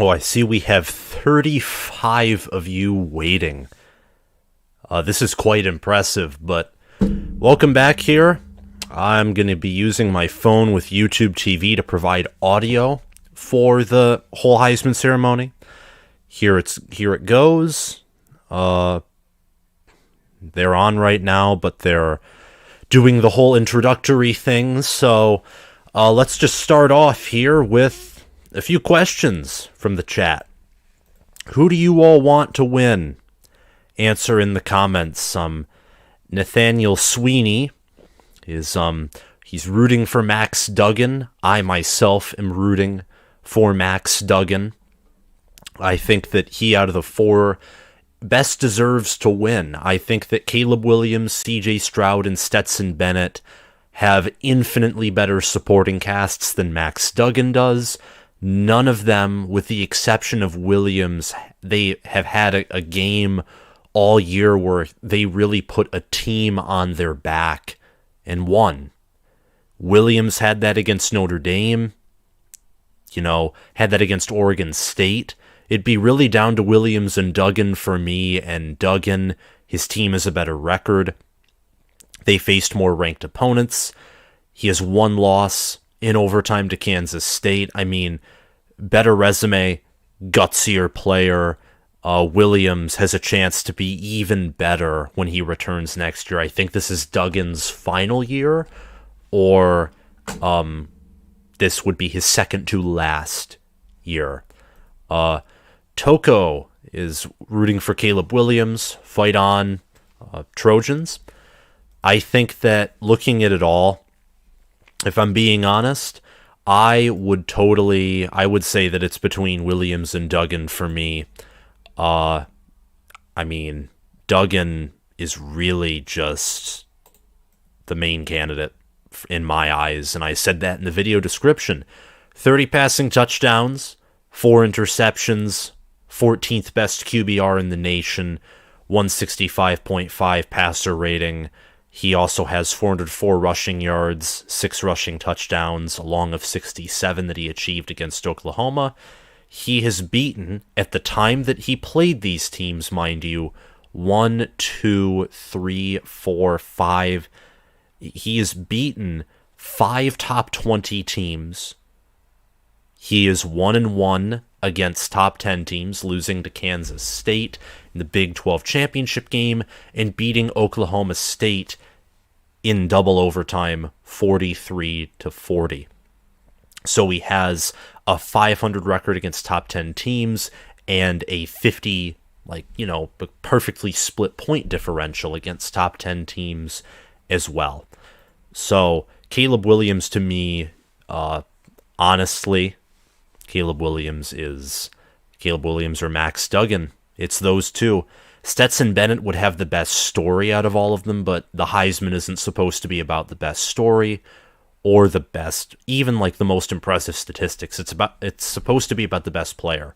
Oh, I see we have 35 of you waiting. This is quite impressive, but welcome back here. I'm going to be using my phone with YouTube TV to provide audio for the whole Heisman ceremony. Here it goes. They're on right now, but they're doing the whole introductory thing, so let's just start off here with a few questions from the chat. Who do you all want to win? Answer in the comments. Nathaniel Sweeney is he's rooting for Max Duggan. I myself am rooting for Max Duggan. I think that he, out of the four, best deserves to win. I think that Caleb Williams, CJ Stroud, and Stetson Bennett have infinitely better supporting casts than Max Duggan does. None of them, with the exception of Williams, they have had a game all year where they really put a team on their back and won. Williams had that against Notre Dame, had that against Oregon State. It'd be really down to Williams and Duggan for me, and Duggan, his team has a better record. They faced more ranked opponents. He has one loss in overtime to Kansas State. I mean, better resume, gutsier player. Williams has a chance to be even better when he returns next year. I think this is Duggan's final year, or this would be his second to last year. Toko is rooting for Caleb Williams. Fight on, Trojans. I think that looking at it all, if I'm being honest, I would say that it's between Williams and Duggan for me. Duggan is really just the main candidate in my eyes, and I said that in the video description. 30 passing touchdowns, 4 interceptions, 14th best QBR in the nation, 165.5 passer rating. He also has 404 rushing yards, 6 rushing touchdowns, along of 67 that he achieved against Oklahoma. He has beaten, at the time that he played these teams, mind you, 1, 2, 3, 4, 5. He has beaten 5 top 20 teams. He is 1-1 against top 10 teams, losing to Kansas State in the Big 12 championship game and beating Oklahoma State in double overtime 43-40. So he has a 500 record against top 10 teams and a 50, perfectly split point differential against top 10 teams as well. So Caleb Williams, to me, honestly, Caleb Williams or Max Duggan. It's those two. Stetson Bennett would have the best story out of all of them, but the Heisman isn't supposed to be about the best story or the best, even the most impressive statistics. It's supposed to be about the best player.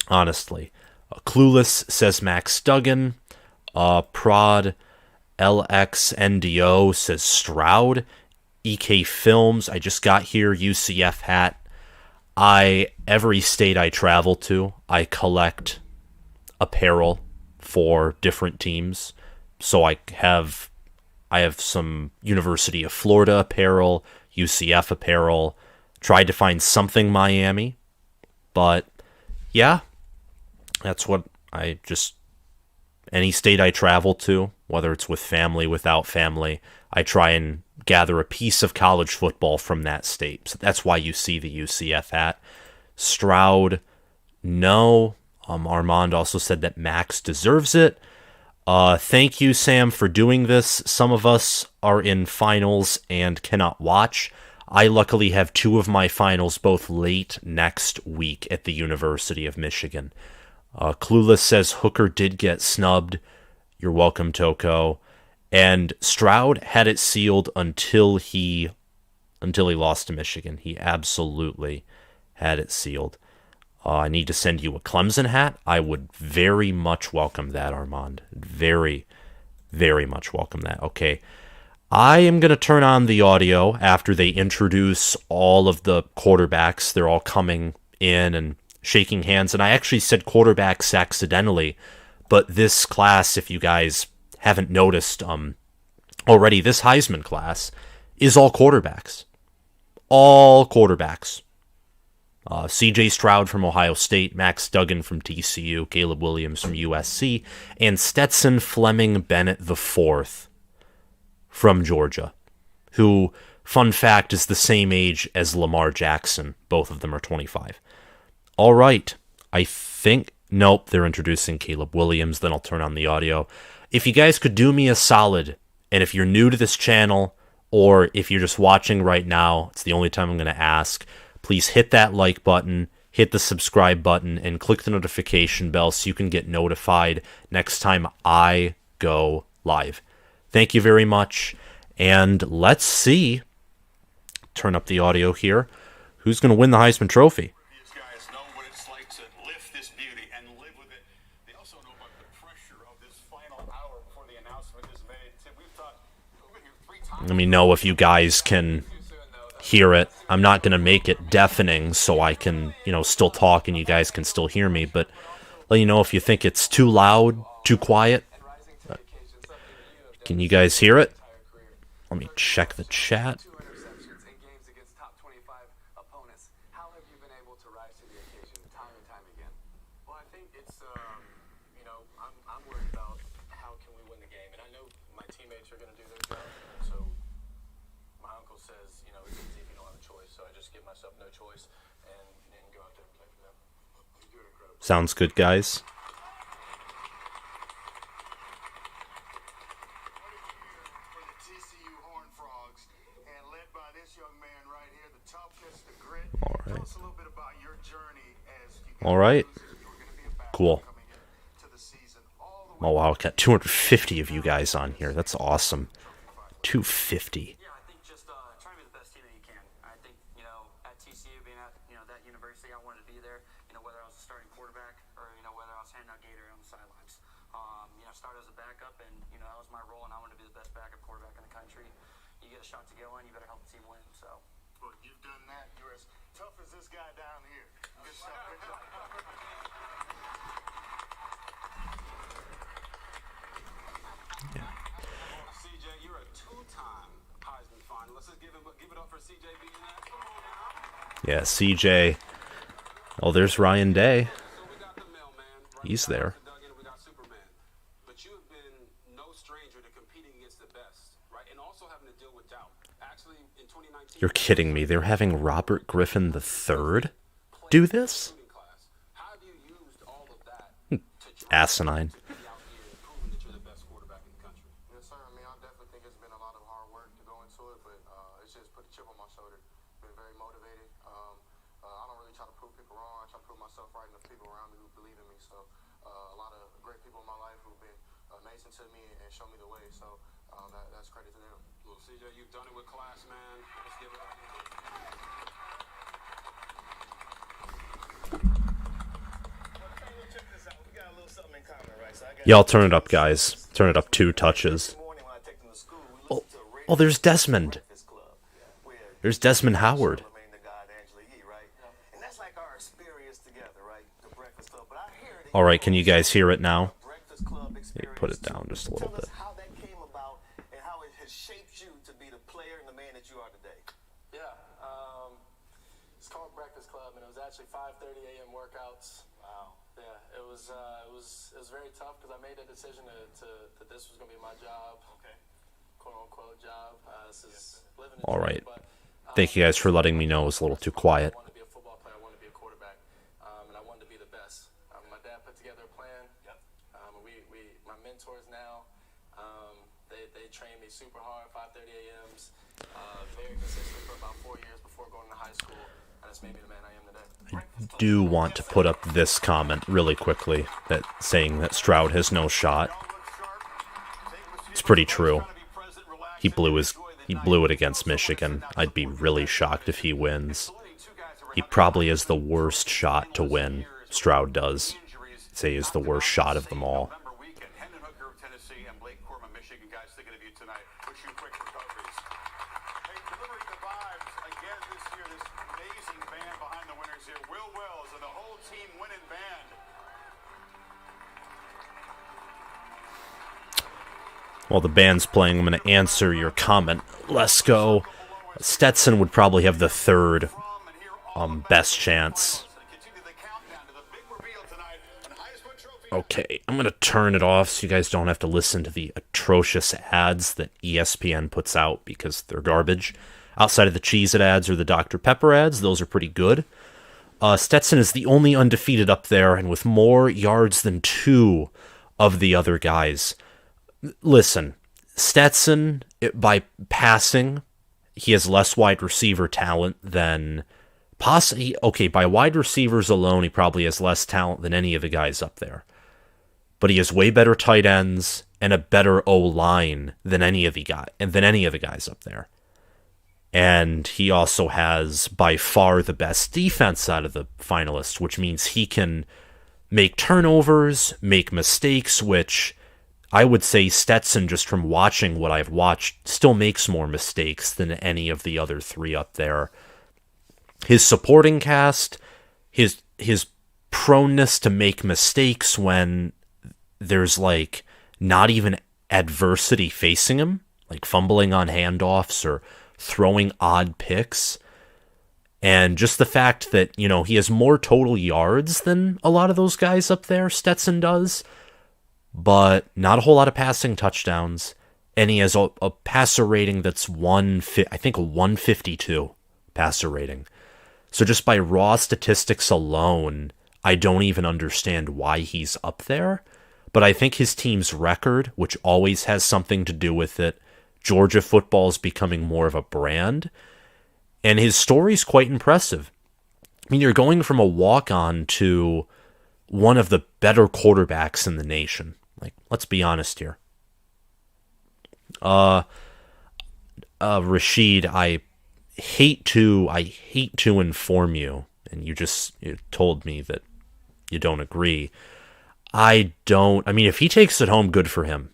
Honestly. Clueless says Max Duggan. Prod LXNDO says Stroud. EK Films, I just got here, UCF hat. Every state I travel to, I collect apparel for different teams. So I have some University of Florida apparel, UCF apparel. Tried to find something Miami, but yeah, that's what any state I travel to, whether it's with family, without family, I try and gather a piece of college football from that state. So that's why you see the UCF hat. Stroud, no. Armand also said that Max deserves it. Thank you, Sam, for doing this. Some of us are in finals and cannot watch. I luckily have 2 of my finals both late next week at the University of Michigan. Clueless says Hooker did get snubbed. You're welcome, Toko. And Stroud had it sealed until he lost to Michigan. He absolutely had it sealed. I need to send you a Clemson hat. I would very much welcome that, Armand. Very, very much welcome that. Okay. I am going to turn on the audio after they introduce all of the quarterbacks. They're all coming in and shaking hands. And I actually said quarterbacks accidentally, but this class, if you guys haven't noticed already, this Heisman class is all quarterbacks. All quarterbacks. C.J. Stroud from Ohio State, Max Duggan from TCU, Caleb Williams from USC, and Stetson Bennett IV from Georgia, who, fun fact, is the same age as Lamar Jackson. Both of them are 25. All right, I think... Nope, they're introducing Caleb Williams, then I'll turn on the audio. If you guys could do me a solid, and if you're new to this channel, or if you're just watching right now, it's the only time I'm going to ask, please hit that like button, hit the subscribe button, and click the notification bell so you can get notified next time I go live. Thank you very much, and let's see, turn up the audio here, who's going to win the Heisman Trophy. These guys know what it's like to lift this beauty and live with it. They also know about the pressure of this final hour before the announcement is made. We've talked over here 3 times. Let me know if you guys can hear it. I'm not going to make it deafening so I can, still talk and you guys can still hear me, but let you know if you think it's too loud, too quiet. Can you guys hear it? Let me check the chat. Sounds good, guys. All right. Cool. Oh, wow. Got 250 of you guys on here. That's awesome. 250. Started as a backup, and that was my role, and I wanted to be the best backup quarterback in the country. You get a shot to go in, you better help the team win. So, well, you've done that. You're as tough as this guy down here. Good stuff. Yeah. CJ, you're a 2-time Heisman finalist. Let's give it up for CJ being that. Come on now. Yeah, CJ. Oh, there's Ryan Day. He's there. You're kidding me. They're having Robert Griffin III do this? Asinine. To me and show me the way, so that's credit to them. Well, CJ, you've done it with class, man. Let's give it up. Check this out. We got a little something in common, right? So Y'all turn it up, guys. Turn it up 2 touches. Oh, there's Desmond. There's Desmond Howard. All right, can you guys hear it now? Maybe put it down just a little bit. How that came about and how it has shaped you to be the player and the man that you are today. Yeah, it's called Breakfast Club, and it was actually 5:30 a.m. workouts. Wow. Yeah, it was very tough because I made the decision that this was going to be my job. Okay. Quote unquote job. This is living. All right. Thank you guys for letting me know it was a little too quiet. I wanted to be a football player. I wanted to be a quarterback, and I wanted to be the best. My dad put together a plan. Yep. My mentors now, they trained me super hard, 5:30 a.m.s, very consistent for about 4 years before going to high school, and it's made me the man I am today. I do want to put up this comment really quickly, that saying that Stroud has no shot. It's pretty true. He blew it against Michigan. I'd be really shocked if he wins. He probably has the worst shot to win. Stroud does. I'd say he's the worst shot of them all. Delivering the vibes again this year, this amazing band behind the winners here. Will While the band's playing, I'm going to answer your comment. Let's go. Stetson would probably have the third best chance. Okay, I'm going to turn it off so you guys don't have to listen to the atrocious ads that ESPN puts out because they're garbage. Outside of the Cheez-It ads or the Dr. Pepper ads, those are pretty good. Stetson is the only undefeated up there and with more yards than 2 of the other guys. Listen, Stetson, by passing, he has less wide receiver talent than... by wide receivers alone, he probably has less talent than any of the guys up there. But he has way better tight ends and a better O-line than any of the guys up there. And he also has by far the best defense out of the finalists, which means he can make turnovers, make mistakes, which I would say Stetson, just from watching what I've watched, still makes more mistakes than any of the other 3 up there. His supporting cast, his proneness to make mistakes when there's like not even adversity facing him, like fumbling on handoffs or throwing odd picks, and just the fact that, he has more total yards than a lot of those guys up there, Stetson does, but not a whole lot of passing touchdowns, and he has a passer rating that's 152 passer rating. So just by raw statistics alone, I don't even understand why he's up there. But I think his team's record, which always has something to do with it, Georgia football is becoming more of a brand, and his story's quite impressive. I mean, you're going from a walk-on to one of the better quarterbacks in the nation. Like, let's be honest here. Rashid, I hate to inform you, and you told me that you don't agree. I mean, if he takes it home, good for him.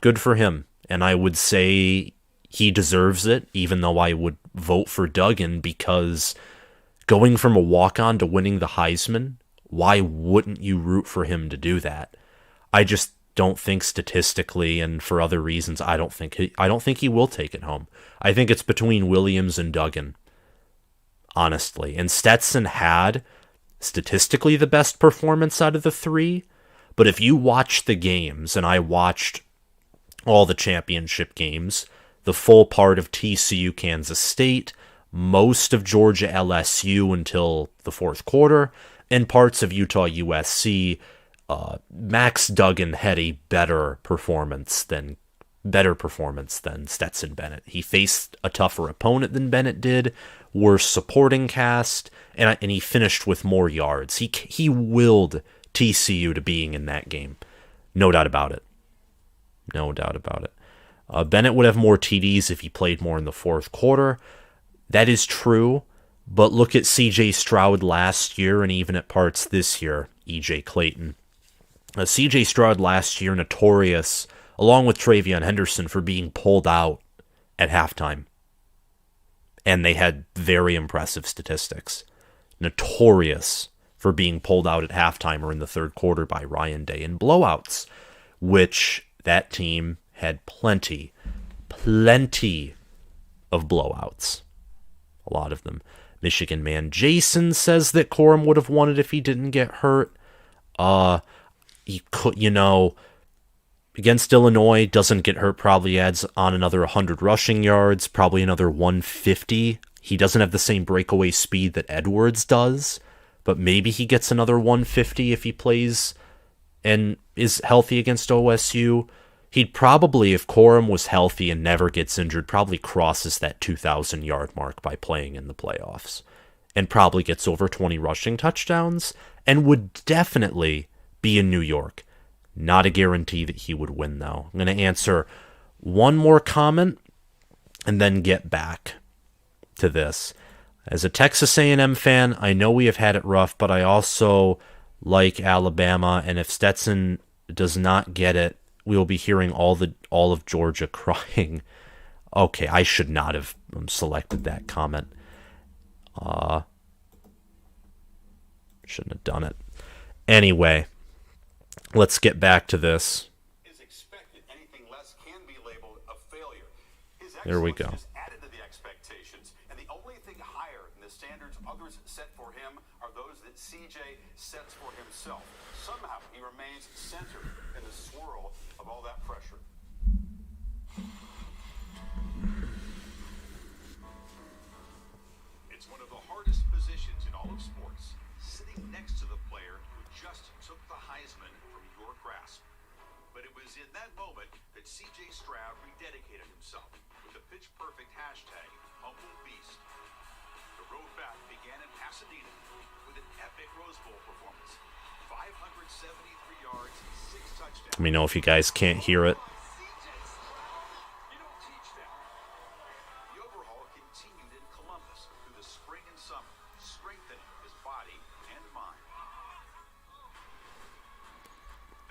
Good for him. And I would say he deserves it, even though I would vote for Duggan, because going from a walk-on to winning the Heisman, why wouldn't you root for him to do that? I just don't think statistically, and for other reasons, I don't think he will take it home. I think it's between Williams and Duggan, honestly. And Stetson had statistically the best performance out of the 3, but if you watch the games, and I watched all the championship games, the full part of TCU Kansas State, most of Georgia LSU until the 4th quarter, and parts of Utah USC, Max Duggan had a better performance than Stetson Bennett. He faced a tougher opponent than Bennett did, worse supporting cast, and he finished with more yards. He willed TCU to being in that game. No doubt about it. No doubt about it. Bennett would have more TDs if he played more in the 4th quarter. That is true, but look at CJ Stroud last year and even at parts this year, EJ Clayton. CJ Stroud last year notorious, along with Travion Henderson, for being pulled out at halftime. And they had very impressive statistics. Notorious for being pulled out at halftime or in the 3rd quarter by Ryan Day in blowouts, which that team had plenty of blowouts. A lot of them. Michigan man Jason says that Corum would have won it if he didn't get hurt. He could, against Illinois, doesn't get hurt, probably adds on another 100 rushing yards, probably another 150. He doesn't have the same breakaway speed that Edwards does, but maybe he gets another 150 if he plays and is healthy against OSU. He'd probably, if Corum was healthy and never gets injured, probably crosses that 2,000-yard mark by playing in the playoffs and probably gets over 20 rushing touchdowns and would definitely be in New York. Not a guarantee that he would win, though. I'm going to answer one more comment and then get back to this. As a Texas A&M fan, I know we have had it rough, but I also like Alabama, and if Stetson does not get it, we will be hearing all of Georgia crying. Okay, I should not have selected that comment. Shouldn't have done it. Anyway, let's get back to this. Is expected. Anything less There we go. Just added to the expectations, and the only thing higher than the standards others set for him are those that CJ sets for himself. Somehow he remains centered in the swirl of all that pressure. It's one of the hardest positions in all of sports, sitting next to the player who just took the Heisman from your grasp. But it was in that moment that CJ Stroud rededicated himself with the pitch-perfect hashtag, Humble Beast. The road back began in Pasadena with an epic Rose Bowl performance. 573 yards, 6 touchdowns. Let me know if you guys can't hear it. You don't teach that. The overhaul continued in Columbus through the spring and summer, strengthening his body and mind.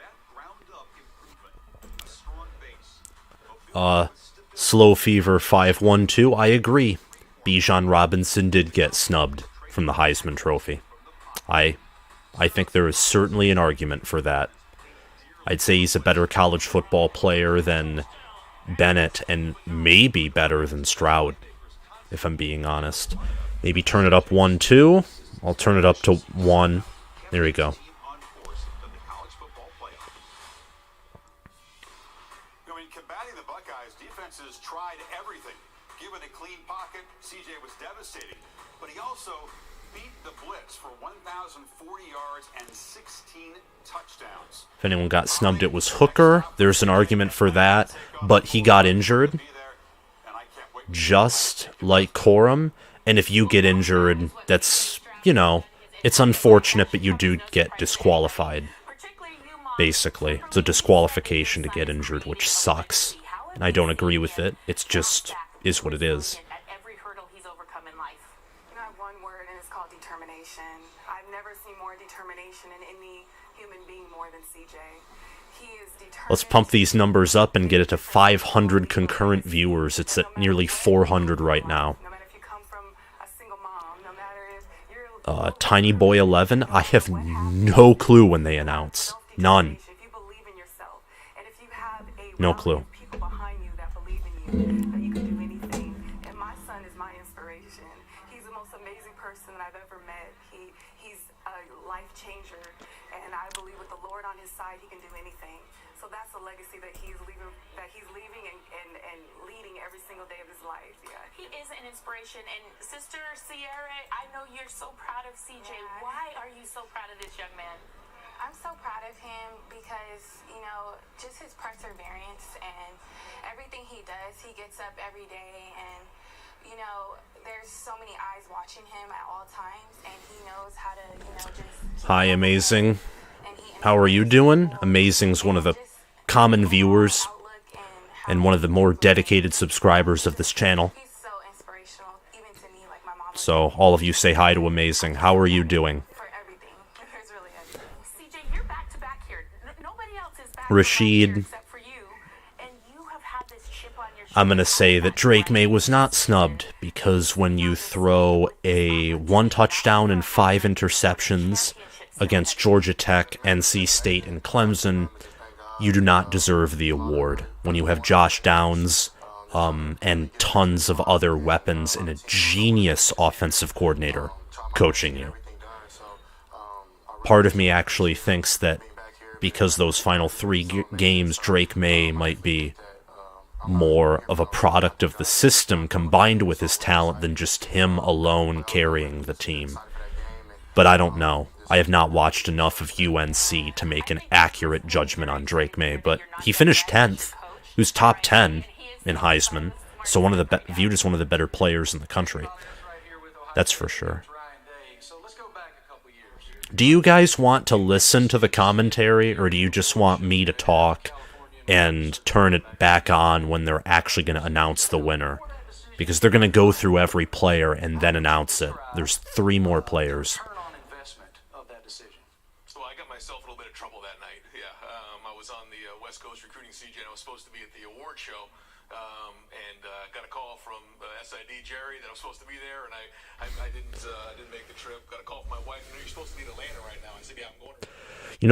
That ground-up improvement, a strong base. Slow Fever 512, I agree. Bijan Robinson did get snubbed from the Heisman Trophy. I think there is certainly an argument for that. I'd say he's a better college football player than Bennett and maybe better than Stroud, if I'm being honest. Maybe turn it up 1-2. I'll turn it up to 1. There we go. Combating the Buckeyes, defenses tried everything. Given a clean pocket, CJ was devastating. But he also beat the blitz for 1,040 yards and 16 touchdowns. If anyone got snubbed, it was Hooker. There's an argument for that, but he got injured, just like Corum. And if you get injured, that's, it's unfortunate, but you do get disqualified. Basically, it's a disqualification to get injured, which sucks. And I don't agree with it. It's just is what it is. At every hurdle he's overcome in life. I have one word, and it's called determination. I've never seen more determination in any human being more than CJ. He is determined. Let's pump these numbers up and get it to 500 concurrent viewers. It's at nearly 400 right now. No matter if you come from a single mom, no matter if you're Tiny Boy 11, I have no clue when they announce. None. If you believe in yourself, and if you have No clue. people behind you that believe in you, that you can do anything. And my son is my inspiration. He's the most amazing person that I've ever met. He's a life changer, and I believe with the Lord on his side, he can do anything. So that's the legacy that he's leaving and leading every single day of his life. Yeah. He is an inspiration. And Sister Sierra, I know you're so proud of CJ. Yeah. Why are you so proud of this young man? I'm so proud of him because, just his perseverance and everything he does, he gets up every day and, there's so many eyes watching him at all times and he knows how to, just... Hi, Amazing. How are you doing? Amazing's one of the common viewers and one of the more dedicated subscribers of this channel. He's so inspirational, even to me, like my mom. So all of you say hi to Amazing. How are you doing? For everything. It's really everything. CJ, you're back to back here. Nobody else is back Rashid. to back here except for you. And you have had this chip on your shoulder. I'm going to say that Drake May was not snubbed because when you throw a 1 touchdown and 5 interceptions against Georgia Tech, NC State, and Clemson, you do not deserve the award. When you have Josh Downs and tons of other weapons and a genius offensive coordinator coaching you. Part of me actually thinks that because those final 3 games, Drake May might be more of a product of the system combined with his talent than just him alone carrying the team. But I don't know. I have not watched enough of UNC to make an accurate judgment on Drake May, but he finished 10th. He was top 10 in Heisman, so viewed as one of the better players in the country. That's for sure. Do you guys want to listen to the commentary, or do you just want me to talk and turn it back on when they're actually going to announce the winner? Because they're going to go through every player and then announce it. There's 3 more players. So I got myself in a little bit of trouble that night. Yeah, I was on the West Coast recruiting CJ, and I was supposed to be at the award show, and got a call from SID Jerry that I was supposed to be there, and I didn't make the trip. Got a call from my wife, and you're supposed to be in Atlanta right now. I said, yeah, I'm going.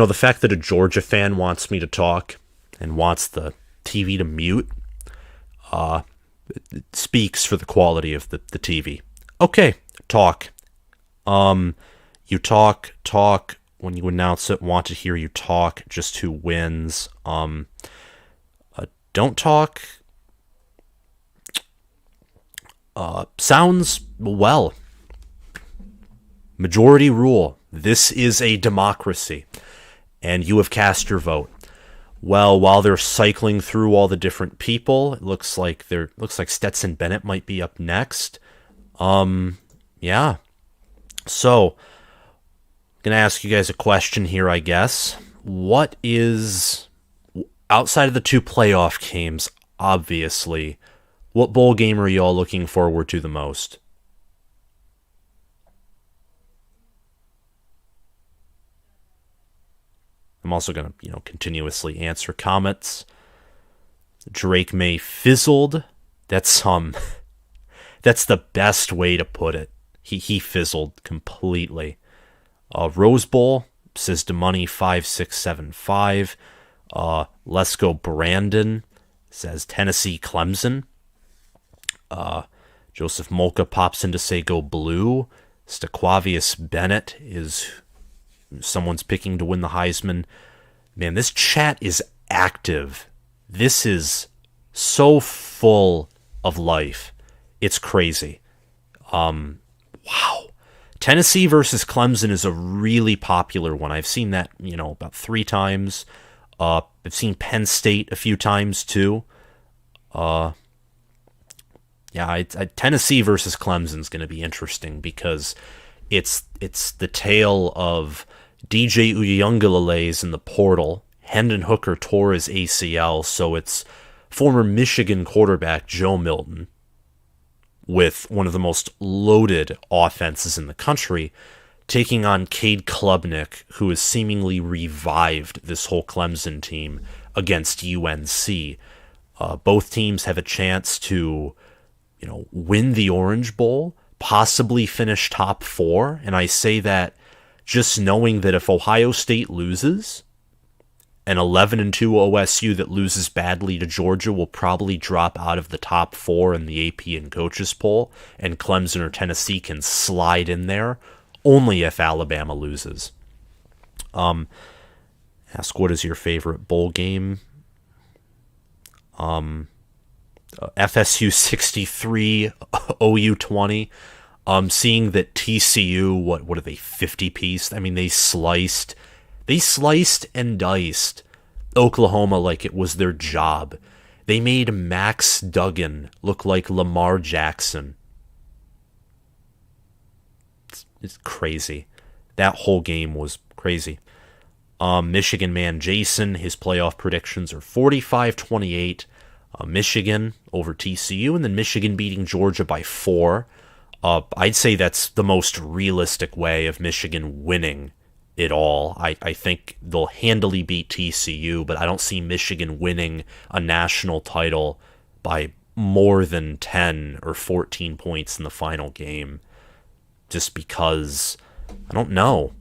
The fact that a Georgia fan wants me to talk and wants the TV to mute, speaks for the quality of the TV. Okay, talk. You talk when you announce it. Want to hear you talk. Just who wins. Don't talk. Sounds well. Majority rule. This is a democracy, and you have cast your vote. Well, while they're cycling through all the different people, it looks like Stetson Bennett might be up next. Yeah. So, I'm gonna ask you guys a question here, I guess. What is, outside of the 2 playoff games, obviously, what bowl game are y'all looking forward to the most? I'm also going to, continuously answer comments. Drake May fizzled. That's that's the best way to put it. He fizzled completely. Rose Bowl, says DeMoney5675. Let's Go Brandon, says Tennessee Clemson. Joseph Molka pops in to say go blue. Staquavius Bennett is someone's picking to win the Heisman. Man, this chat is active. This is so full of life. It's crazy. Wow. Tennessee versus Clemson is a really popular one. I've seen that, about 3 times. I've seen Penn State a few times too. Tennessee versus Clemson is going to be interesting because it's the tale of DJ Uyunglele's in the portal. Hendon Hooker tore his ACL, so it's former Michigan quarterback Joe Milton with one of the most loaded offenses in the country taking on Cade Klubnik, who has seemingly revived this whole Clemson team against UNC. Both teams have a chance to, win the Orange Bowl, possibly finish top 4, and I say that just knowing that if Ohio State loses, an 11-2 OSU that loses badly to Georgia will probably drop out of the top 4 in the AP and coaches poll, and Clemson or Tennessee can slide in there only if Alabama loses. Ask what is your favorite bowl game? FSU 63, OU 20. Seeing that TCU, what are they, 50 piece? I mean, they sliced and diced Oklahoma like it was their job. They made Max Duggan look like Lamar Jackson. It's crazy. That whole game was crazy. Michigan man Jason, his playoff predictions are 45-28. Michigan over TCU, and then Michigan beating Georgia by 4. I'd say that's the most realistic way of Michigan winning it all. I think they'll handily beat TCU, but I don't see Michigan winning a national title by more than 10 or 14 points in the final game. Just because, I don't know.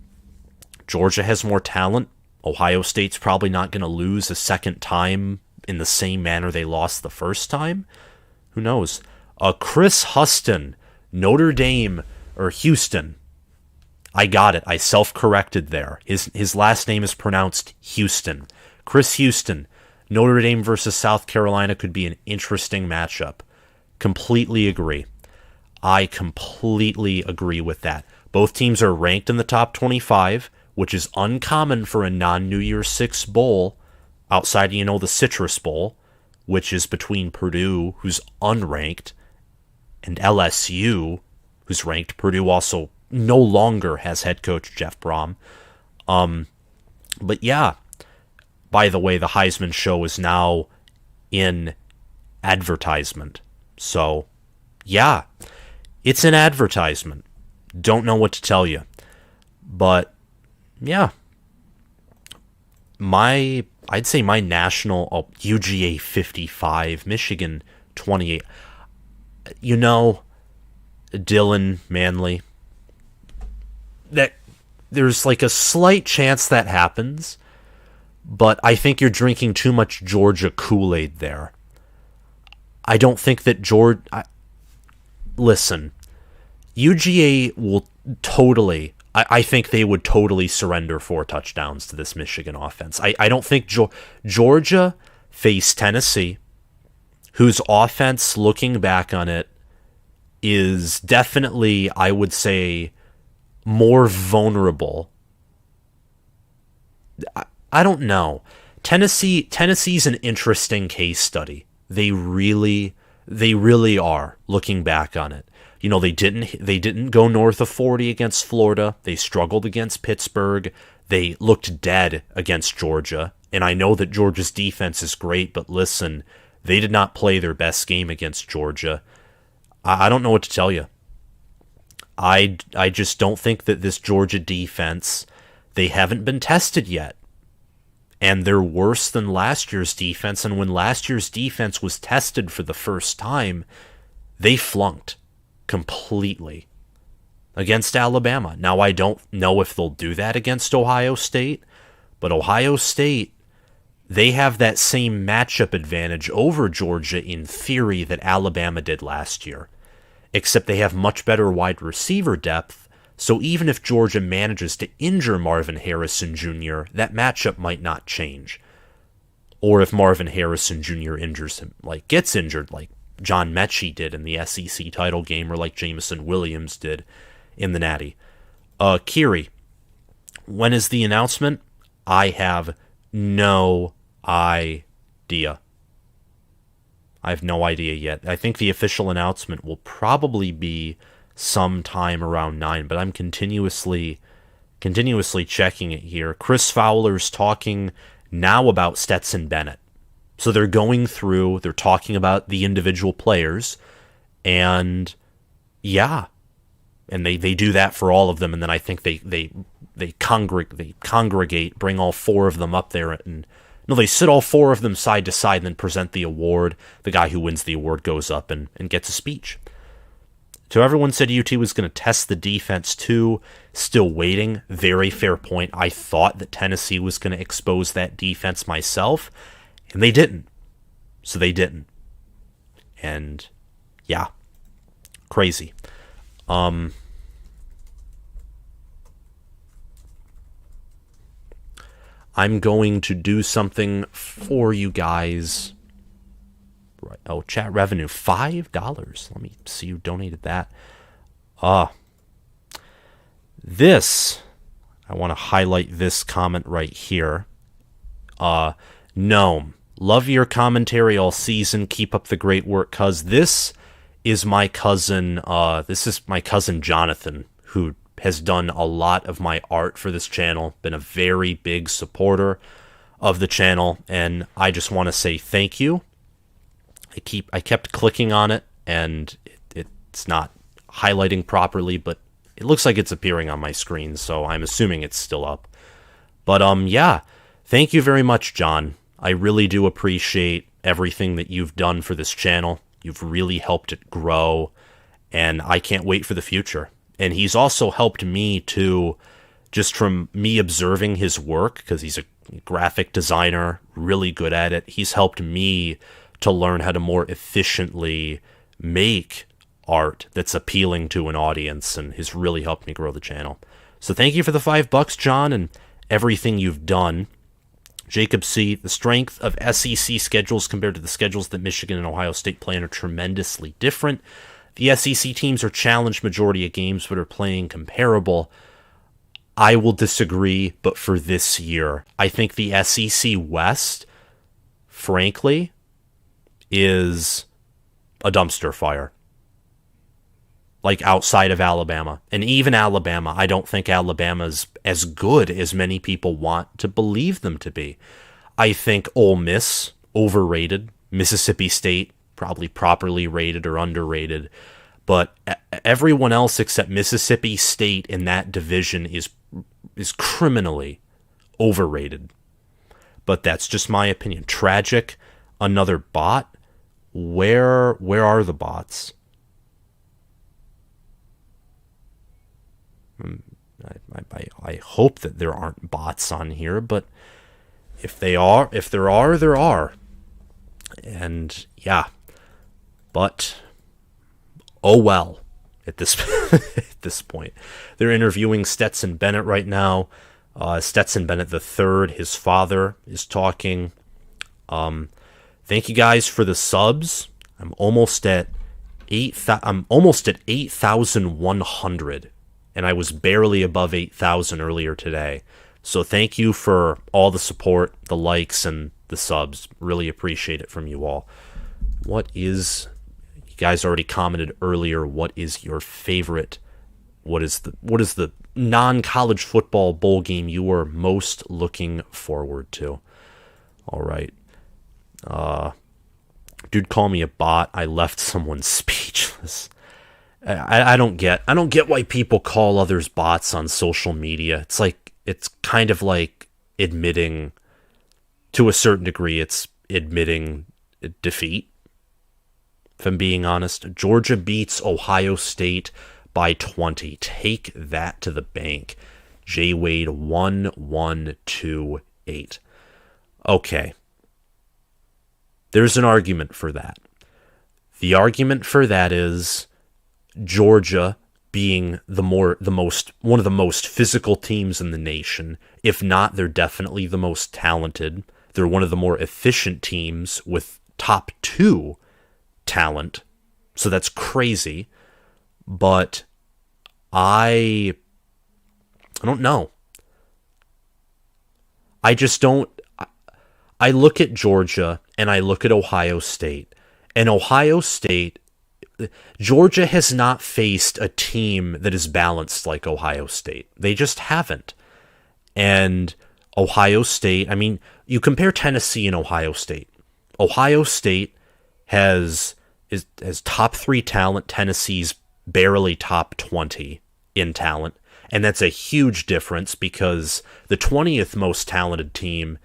Georgia has more talent. Ohio State's probably not going to lose a second time in the same manner they lost the first time. Who knows? Chris Huston, Notre Dame, or Houston. I got it. I self-corrected there. His last name is pronounced Houston. Chris Houston, Notre Dame versus South Carolina could be an interesting matchup. Completely agree. I completely agree with that. Both teams are ranked in the top 25, which is uncommon for a non-New Year's Six bowl, outside, the Citrus Bowl, which is between Purdue, who's unranked, and LSU, who's ranked. Purdue also no longer has head coach Jeff Brom. But yeah, by the way, the Heisman show is now in advertisement. So, yeah, it's an advertisement. Don't know what to tell you. But, yeah. I'd say my national, UGA 55, Michigan 28. Dylan Manley, that there's like a slight chance that happens, but I think you're drinking too much Georgia Kool-Aid there. I don't think that listen, UGA will totally... I think they would totally surrender 4 touchdowns to this Michigan offense. I don't think Georgia faced Tennessee, whose offense, looking back on it, is definitely, I would say, more vulnerable. I don't know. Tennessee's an interesting case study. They really are, looking back on it. You know, they didn't go north of 40 against Florida. They struggled against Pittsburgh. They looked dead against Georgia. And I know that Georgia's defense is great, but listen, they did not play their best game against Georgia. I don't know what to tell you. I just don't think that this Georgia defense, they haven't been tested yet. And they're worse than last year's defense. And when last year's defense was tested for the first time, they flunked completely against Alabama. Now, I don't know if they'll do that against Ohio State, but Ohio State, they have that same matchup advantage over Georgia in theory that Alabama did last year, except they have much better wide receiver depth, so even if Georgia manages to injure Marvin Harrison Jr., that matchup might not change. Or if Marvin Harrison Jr. injures him, gets injured, like John Mechie did in the SEC title game, or like Jameson Williams did in the Natty. Kiri, when is the announcement? I have no idea. I have no idea yet. I think the official announcement will probably be sometime around 9, but I'm continuously checking it here. Chris Fowler's talking now about Stetson Bennett. So they're going through, they're talking about the individual players, and yeah, and they do that for all of them, and then I think they congregate, bring all 4 of them up there, and no, they sit all 4 of them side to side and then present the award. The guy who wins the award goes up and gets a speech. So everyone said UT was going to test the defense too. Still waiting. Very fair point. I thought that Tennessee was going to expose that defense myself, and they didn't. So they didn't. And yeah, crazy. I'm going to do something for you guys. Right. Oh, chat revenue, $5. Let me see who donated that. This, I want to highlight this comment right here. Gnome, love your commentary all season. Keep up the great work, cuz this is my cousin. This is my cousin Jonathan, who has done a lot of my art for this channel. Been a very big supporter of the channel, and I just want to say thank you. I kept clicking on it, and it's not highlighting properly, but it looks like it's appearing on my screen, so I'm assuming it's still up. But yeah, thank you very much, John. I really do appreciate everything that you've done for this channel. You've really helped it grow, and I can't wait for the future. And he's also helped me too, just from me observing his work, because he's a graphic designer, really good at it. He's helped me to learn how to more efficiently make art that's appealing to an audience, and has really helped me grow the channel. So thank you for the $5, John, and everything you've done. Jacob C., the strength of SEC schedules compared to the schedules that Michigan and Ohio State play in are tremendously different. The SEC teams are challenged majority of games, but are playing comparable. I will disagree, but for this year, I think the SEC West, frankly, is a dumpster fire. Like outside of Alabama. And even Alabama, I don't think Alabama's as good as many people want to believe them to be. I think Ole Miss, overrated. Mississippi State, probably properly rated or underrated. But everyone else except Mississippi State in that division is criminally overrated. But that's just my opinion. Tragic, another bot. Where are the bots? I hope that there aren't bots on here, but if there are, there are. And yeah, But, oh well, at this at this point. They're interviewing Stetson Bennett right now. Stetson Bennett III, his father, is talking. Thank you guys for the subs. I'm almost at 8,100, and I was barely above 8,000 earlier today. So thank you for all the support, the likes, and the subs. Really appreciate it from you all. You guys already commented earlier, what is your favorite, what is the non-college football bowl game you are most looking forward to? All right. Dude, call me a bot. I left someone speechless. I don't get why people call others bots on social media. It's kind of like admitting, to a certain degree, it's admitting defeat. If I'm being honest, Georgia beats Ohio State by 20. Take that to the bank. J Wade 1128. Okay. There's an argument for that. The argument for that is Georgia being one of the most physical teams in the nation. If not, they're definitely the most talented. They're one of the more efficient teams with top 2 talent. So that's crazy. But I don't know. I just don't. I look at Georgia and I look at Ohio State. And Georgia has not faced a team that is balanced like Ohio State. They just haven't. And Ohio State, I mean, you compare Tennessee and Ohio State. Ohio State has top 3 talent. Tennessee's barely top 20 in talent. And that's a huge difference because the 20th most talented team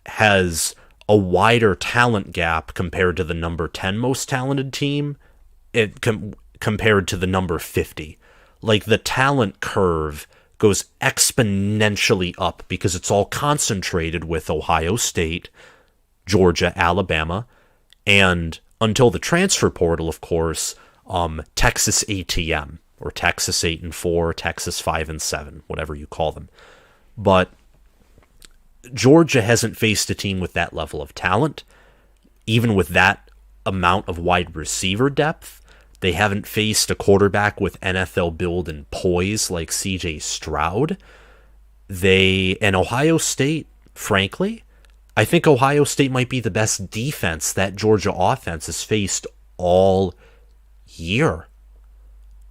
has a wider talent gap compared to the number 10 most talented team compared to the number 50. Like, the talent curve goes exponentially up because it's all concentrated with Ohio State, Georgia, Alabama, and until the transfer portal, of course, Texas ATM, or Texas 8-4, Texas 5-7, whatever you call them. But Georgia hasn't faced a team with that level of talent. Even with that amount of wide receiver depth, they haven't faced a quarterback with NFL build and poise like CJ Stroud. And Ohio State, frankly, I think Ohio State might be the best defense that Georgia offense has faced all year.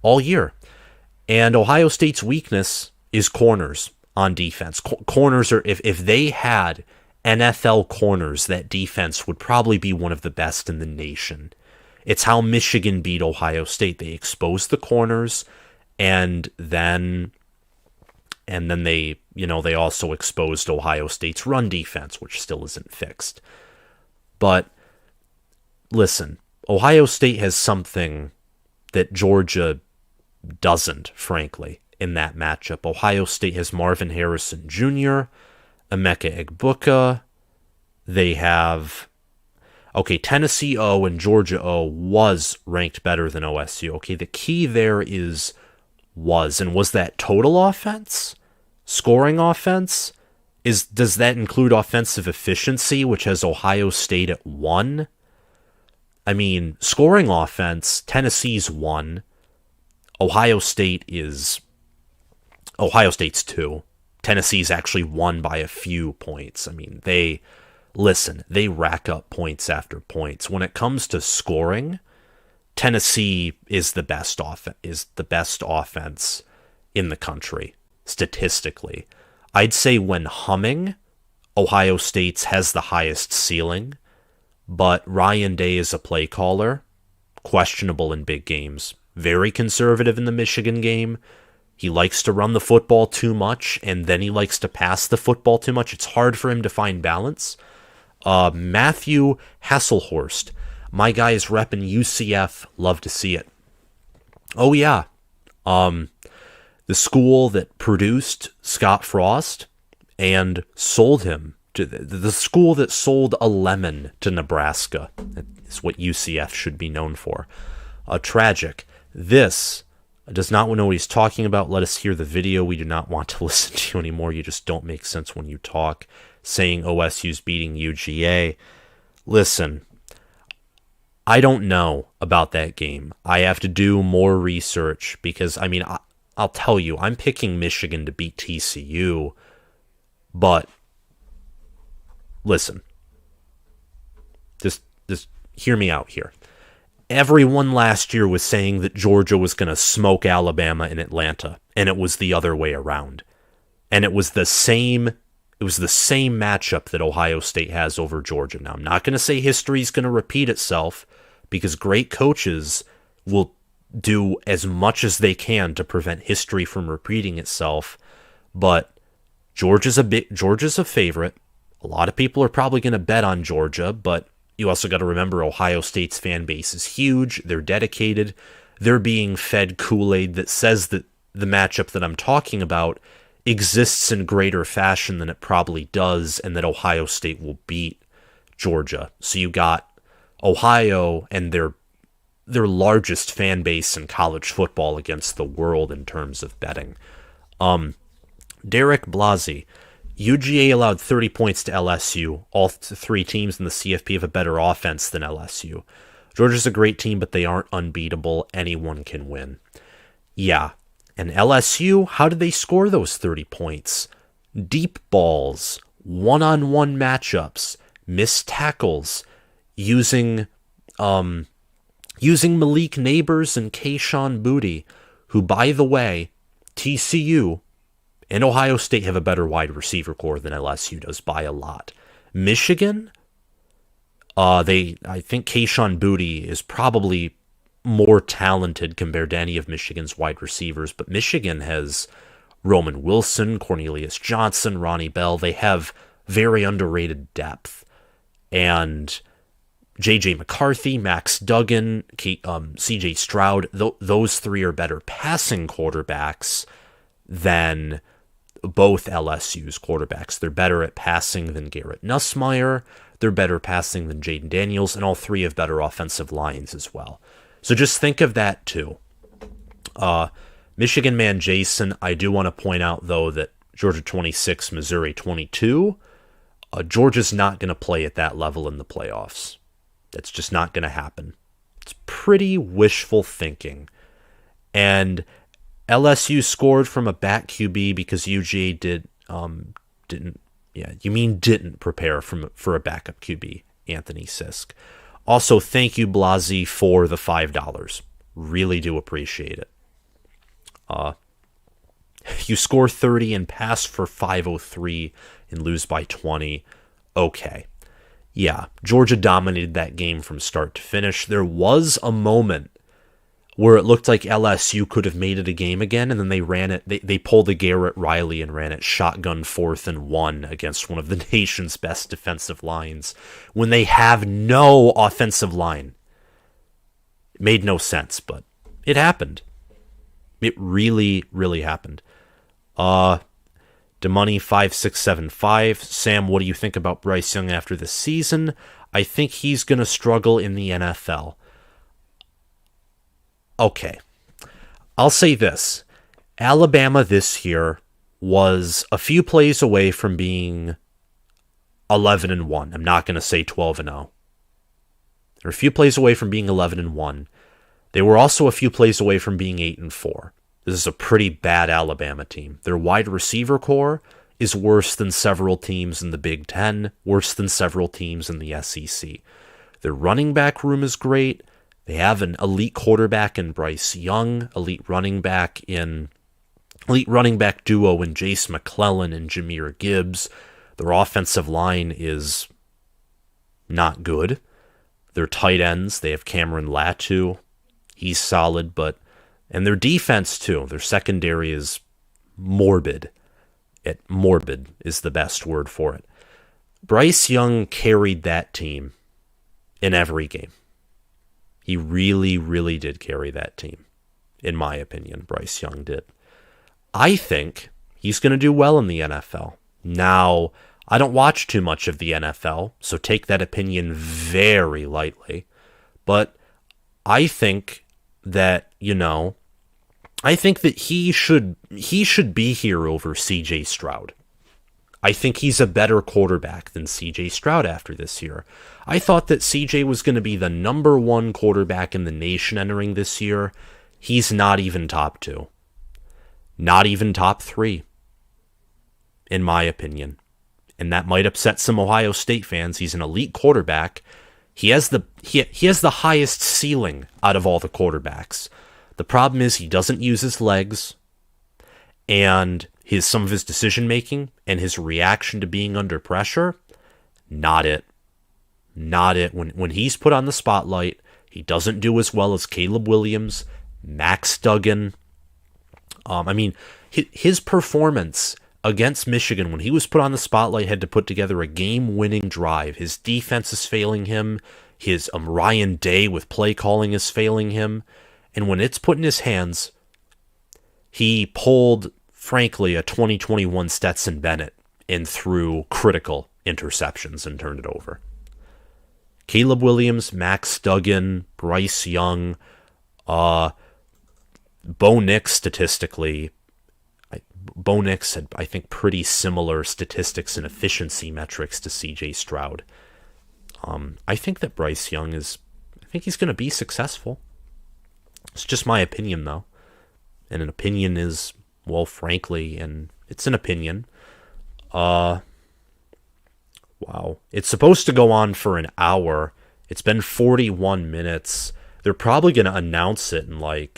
All year. And Ohio State's weakness is corners on defense. Corners are, if they had NFL corners, that defense would probably be one of the best in the nation. It's how Michigan beat Ohio State. They exposed the corners, and then they also exposed Ohio State's run defense, which still isn't fixed. But listen, Ohio State has something that Georgia doesn't, frankly, in that matchup. Ohio State has Marvin Harrison Jr., Emeka Egbuka. They have... Okay, Tennessee O and Georgia O was ranked better than OSU. Okay, the key there is was. And was that total offense? Scoring offense? Does that include offensive efficiency, which has Ohio State at 1? I mean, scoring offense, Tennessee's 1. Ohio State's 2. Tennessee's actually won by a few points. I mean, they rack up points after points. When it comes to scoring, Tennessee is the best offense in the country, statistically. I'd say when humming, Ohio State's has the highest ceiling, but Ryan Day is a play caller, questionable in big games, very conservative in the Michigan game. He likes to run the football too much, and then he likes to pass the football too much. It's hard for him to find balance. Matthew Hasselhorst, my guy is repping UCF. Love to see it. Oh yeah, the school that produced Scott Frost and sold him to the school that sold a lemon to Nebraska. is what UCF should be known for. Tragic. This does not know what he's talking about. Let us hear the video. We do not want to listen to you anymore. You just don't make sense when you talk. Saying OSU's beating UGA. Listen, I don't know about that game. I have to do more research because, I mean, I'll tell you, I'm picking Michigan to beat TCU, but listen, just hear me out here. Everyone last year was saying that Georgia was going to smoke Alabama in Atlanta, and it was the other way around. And it was the same matchup that Ohio State has over Georgia. Now, I'm not going to say history's going to repeat itself, because great coaches will do as much as they can to prevent history from repeating itself, but Georgia's a favorite. A lot of people are probably going to bet on Georgia, but you also got to remember Ohio State's fan base is huge. They're dedicated. They're being fed Kool-Aid that says that the matchup that I'm talking about exists in greater fashion than it probably does, and that Ohio State will beat Georgia. So you got Ohio and their largest fan base in college football against the world in terms of betting. Derek Blasey. UGA allowed 30 points to LSU. All three teams in the CFP have a better offense than LSU. Georgia's a great team, but they aren't unbeatable. Anyone can win. Yeah. And LSU, how did they score those 30 points? Deep balls, one-on-one matchups, missed tackles, using Malik Neighbors and Kayshon Boutte, who, by the way, TCU and Ohio State have a better wide receiver core than LSU does by a lot. Michigan, I think Kayshon Boutte is probably more talented compared to any of Michigan's wide receivers, but Michigan has Roman Wilson, Cornelius Johnson, Ronnie Bell. They have very underrated depth. And J.J. McCarthy, Max Duggan, C.J. Stroud, those three are better passing quarterbacks than both LSU's quarterbacks. They're better at passing than Garrett Nussmeier. They're better passing than Jaden Daniels, and all three have better offensive lines as well. So just think of that too. Michigan man Jason, I do want to point out, though, that Georgia 26, Missouri 22, Georgia's not going to play at that level in the playoffs. That's just not going to happen. It's pretty wishful thinking. And LSU scored from a back QB because UGA didn't prepare for a backup QB, Anthony Sisk. Also, thank you, Blasey, for the $5. Really do appreciate it. You score 30 and pass for 503 and lose by 20. Okay. Yeah, Georgia dominated that game from start to finish. There was a moment where it looked like LSU could have made it a game again, and then they ran it. They pulled a Garrett Riley and ran it shotgun 4th and 1 against one of the nation's best defensive lines when they have no offensive line. It made no sense, but it happened. It really, really happened. DeMoney5675. Sam, what do you think about Bryce Young after this season? I think he's going to struggle in the NFL. Okay, I'll say this. Alabama this year was a few plays away from being 11-1. I'm not going to say 12-0. They're a few plays away from being 11-1. They were also a few plays away from being 8-4. This is a pretty bad Alabama team. Their wide receiver core is worse than several teams in the Big Ten, worse than several teams in the SEC. Their running back room is great. They have an elite quarterback in Bryce Young, elite running back duo in Jace McClellan and Jahmyr Gibbs. Their offensive line is not good. Their tight ends, they have Cameron Latu. He's solid, and their defense too. Their secondary is morbid. Morbid is the best word for it. Bryce Young carried that team in every game. He really, really did carry that team. In my opinion, Bryce Young did. I think he's going to do well in the NFL. Now, I don't watch too much of the NFL, so take that opinion very lightly. But I think that, I think that he should be here over CJ Stroud. I think he's a better quarterback than CJ Stroud after this year. I thought that CJ was going to be the number 1 quarterback in the nation entering this year. He's not even top 2. Not even top 3, in my opinion. And that might upset some Ohio State fans. He's an elite quarterback. He has the highest ceiling out of all the quarterbacks. The problem is he doesn't use his legs, and some of his decision making and his reaction to being under pressure, not it. Not it. When he's put on the spotlight, he doesn't do as well as Caleb Williams, Max Duggan. His performance against Michigan, when he was put on the spotlight, had to put together a game-winning drive. His defense is failing him. His Ryan Day with play calling is failing him. And when it's put in his hands, he pulled, frankly, a 2021 Stetson Bennett and threw critical interceptions and turned it over. Caleb Williams, Max Duggan, Bryce Young, Bo Nix statistically, Bo Nix had, I think, pretty similar statistics and efficiency metrics to CJ Stroud. I think that Bryce Young I think he's going to be successful. It's just my opinion, though. And an opinion is, well, frankly, and it's an opinion. Wow. It's supposed to go on for an hour. It's been 41 minutes. They're probably going to announce it in,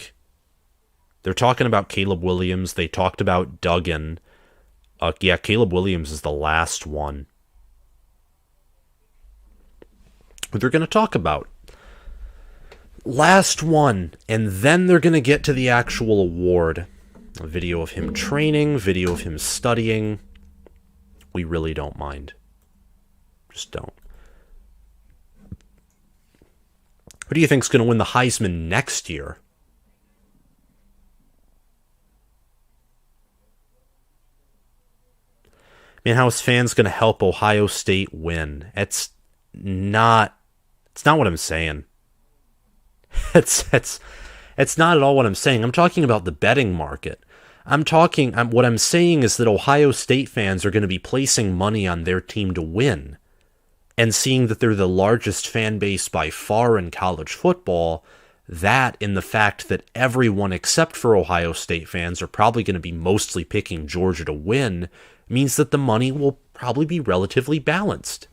they're talking about Caleb Williams. They talked about Duggan. Caleb Williams is the last one. What they're going to talk about. Last one. And then they're going to get to the actual award. A video of him training, video of him studying. We really don't mind. Just don't. Who do you think's going to win the Heisman next year? How is fans going to help Ohio State win? It's not what I'm saying. It's not at all what I'm saying. I'm talking about the betting market. What I'm saying is that Ohio State fans are going to be placing money on their team to win, and seeing that they're the largest fan base by far in college football. That, in the fact that everyone except for Ohio State fans are probably going to be mostly picking Georgia to win, means that the money will probably be relatively balanced.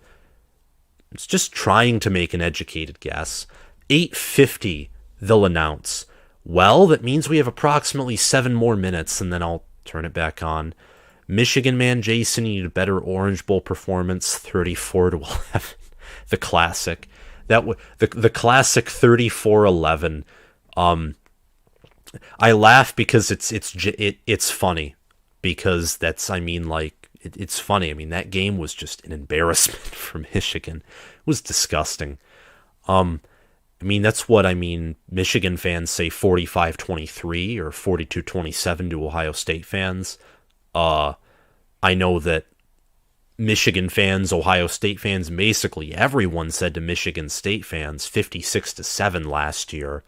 It's just trying to make an educated guess. 8:50 they'll announce. Well, that means we have approximately 7 more minutes, and then I'll turn it back on. Michigan man Jason, you need a better Orange Bowl performance, 34-11. The classic. The classic 34-11. I laugh because it's funny. Because it's funny. That game was just an embarrassment for Michigan. It was disgusting. That's what Michigan fans say 45-23 or 42-27 to Ohio State fans. I know that Michigan fans, Ohio State fans, basically everyone said to Michigan State fans 56-7 last year.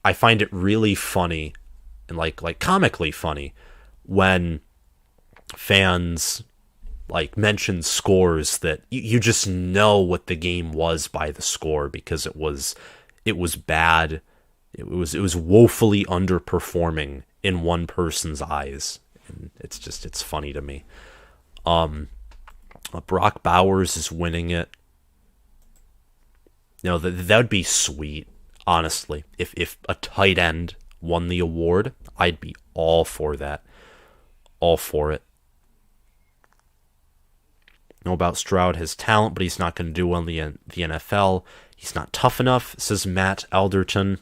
I find it really funny and like comically funny when fans mention scores that you just know what the game was by the score, because it was bad. It was woefully underperforming in one person's eyes, and it's funny to me. Brock Bowers is winning it. That would be sweet, honestly. If a tight end won the award, I'd be all for that. All for it. Know about Stroud has talent, but he's not going to do well in the NFL. He's not tough enough, says Matt Alderton.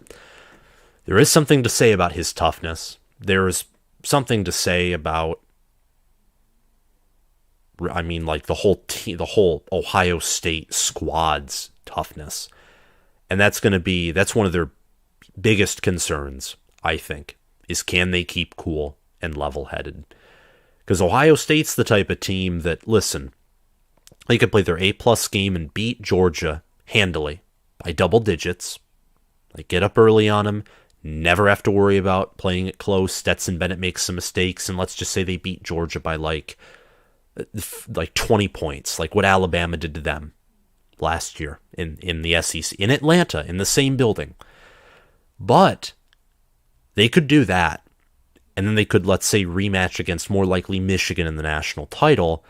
There is something to say about his toughness. There is something to say about, the whole Ohio State squad's toughness. And that's one of their biggest concerns, I think, is can they keep cool and level-headed? Because Ohio State's the type of team that, listen, they could play their A-plus game and beat Georgia handily. by double digits. Like, get up early on them. Never have to worry about playing it close. Stetson Bennett makes some mistakes, and let's just say they beat Georgia by like 20 points, like what Alabama did to them last year in the SEC, in Atlanta, in the same building. But they could do that, and then they could, let's say, rematch against more likely Michigan in the national title,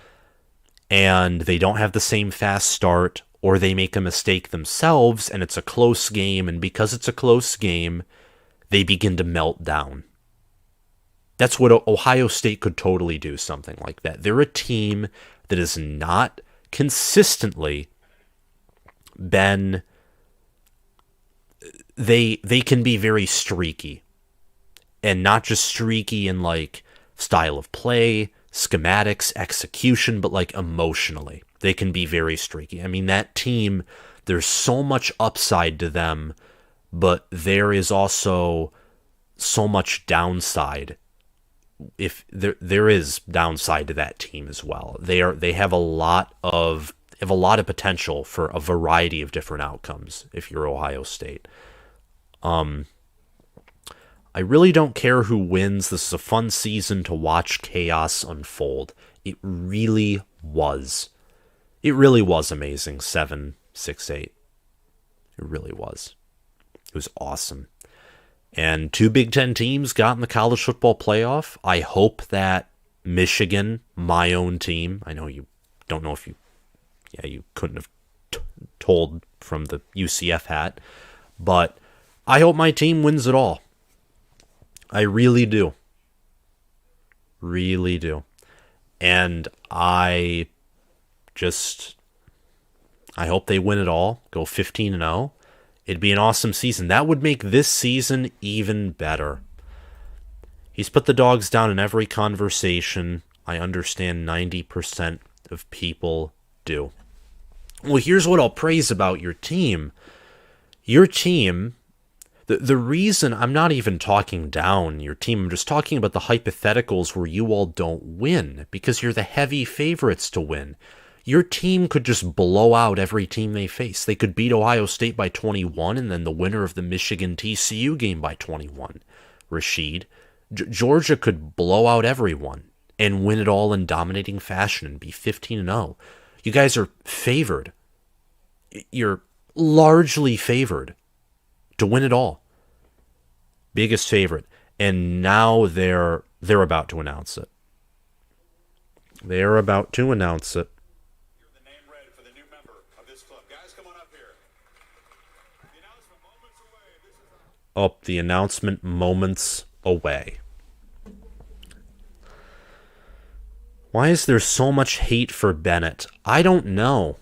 and they don't have the same fast start, or they make a mistake themselves, and it's a close game, and because it's a close game, they begin to melt down. That's what Ohio State could totally do, something like that. They're a team that has not consistently been... They can be very streaky. And not just streaky in like style of play, schematics, execution, but like emotionally. They can be very streaky. I mean, that team, there's so much upside to them, but there is also so much downside. If there is downside to that team as well. They have a lot of potential for a variety of different outcomes if you're Ohio State. I really don't care who wins. This is a fun season to watch chaos unfold. It really was. It really was amazing. 7, 6, 8. It really was. It was awesome. And 2 Big Ten teams got in the college football playoff. I hope that Michigan, my own team, I know you don't know if you couldn't have told from the UCF hat, but I hope my team wins it all. I really do. Really do. And I hope they win it all, go 15-0. It'd be an awesome season. That would make this season even better. He's put the dogs down in every conversation. I understand 90% of people do. Well, here's what I'll praise about your team. Your team, the reason I'm not even talking down your team, I'm just talking about the hypotheticals where you all don't win, because you're the heavy favorites to win. Your team could just blow out every team they face. They could beat Ohio State by 21 and then the winner of the Michigan-TCU game by 21. Rashid. Georgia could blow out everyone and win it all in dominating fashion and be 15-0. You guys are favored. You're largely favored to win it all. Biggest favorite. And now they're about to announce it. They're about to announce it. The announcement moments away. Why is there so much hate for Bennett? I don't know.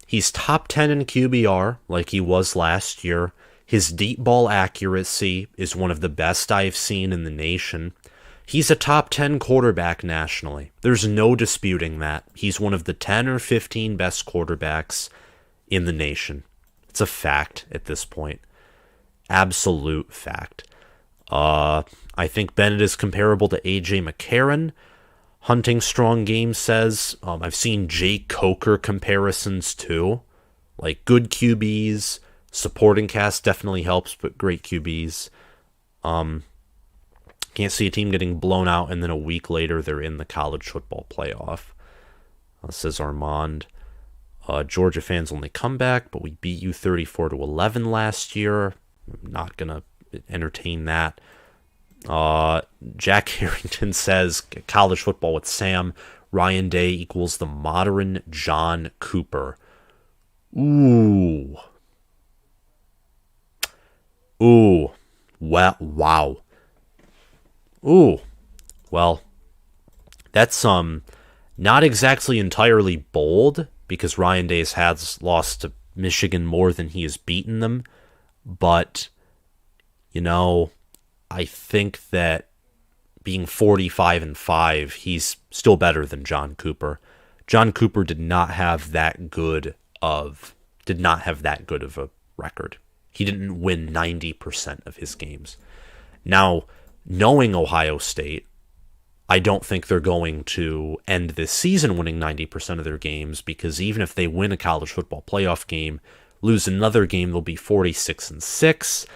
He's top 10 in QBR, like he was last year. His deep ball accuracy is one of the best I've seen in the nation. He's a top 10 quarterback nationally. There's no disputing that. He's one of the 10 or 15 best quarterbacks in the nation. It's a fact at this point. Absolute fact. I think Bennett is comparable to A.J. McCarron. Hunting Strong Game says. I've seen Jay Coker comparisons too. Like, good QBs. Supporting cast definitely helps, but great QBs. Can't see a team getting blown out and then a week later they're in the college football playoff. Says Armand. Georgia fans only come back, but we beat you 34-11 last year. I'm not going to entertain that. Jack Harrington says, college football with Sam. Ryan Day equals the modern John Cooper. Ooh. Wow. Ooh. Well, that's not exactly entirely bold, because Ryan Day has lost to Michigan more than he has beaten them. But, I think that being 45-5, he's still better than John Cooper. John Cooper did not have that good of a record. He didn't win 90% of his games. Now, knowing Ohio State, I don't think they're going to end this season winning 90% of their games, because even if they win a college football playoff game, Lose another game, they'll be 46-6,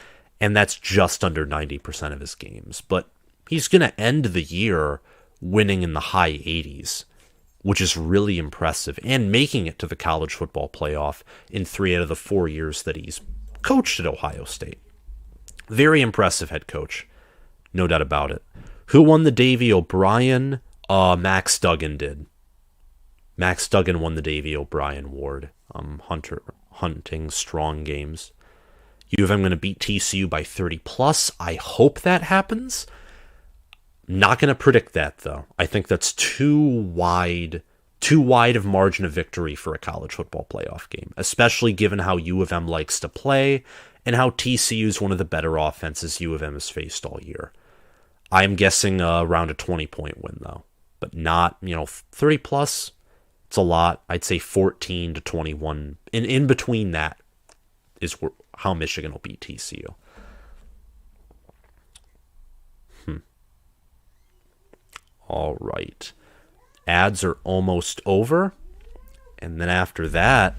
and that's just under 90% of his games. But he's going to end the year winning in the high 80s, which is really impressive, and making it to the college football playoff in 3 out of the 4 years that he's coached at Ohio State. Very impressive head coach, no doubt about it. Who won the Davey O'Brien? Max Duggan did. Max Duggan won the Davey O'Brien Award. Hunting strong games. U of M going to beat TCU by 30 plus. I hope that happens. Not going to predict that, though. I think that's too wide of margin of victory for a college football playoff game, especially given how U of M likes to play and how TCU is one of the better offenses U of M has faced all year. I'm guessing around a 20-point win, though, but not, 30 plus. It's a lot. I'd say 14 to 21. In between that is how Michigan will beat TCU. All right. Ads are almost over. And then after that,